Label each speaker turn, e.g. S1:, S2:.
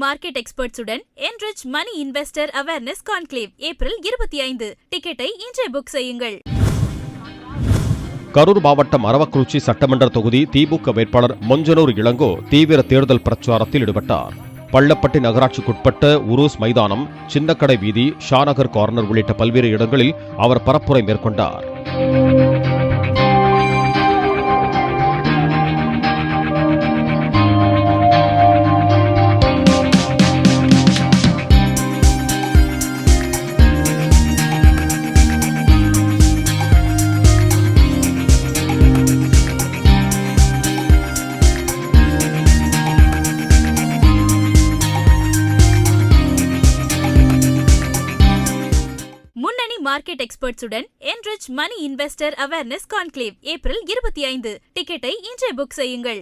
S1: Market எக்ஸ்பர்ட்ஸுடன் enrich money investor awareness conclave April 25. டிக்கெட்டை இன்றே book செய்யுங்கள்.
S2: கரூர் மாவட்டம் அரவக்குறிச்சி சட்டமன்ற தொகுதி திமுக வேட்பாளர் மொஞ்சனூர் இளங்கோ தீவிர தேர்தல் பிரச்சாரத்தில் ஈடுபட்டார். பள்ளப்பட்டி நகராட்சிக்குட்பட்ட உருஸ் மைதானம், சின்னக்கடை வீதி, ஷாநகர் கார்னர் உள்ளிட்ட பல்வேறு இடங்களில் அவர் பரப்புரை மேற்கொண்டார்.
S1: Market எக்ஸ்பர்ட்ஸுடன் enrich money investor awareness conclave April 25. டிக்கெட்டை இன்றே புக் செய்யுங்கள்.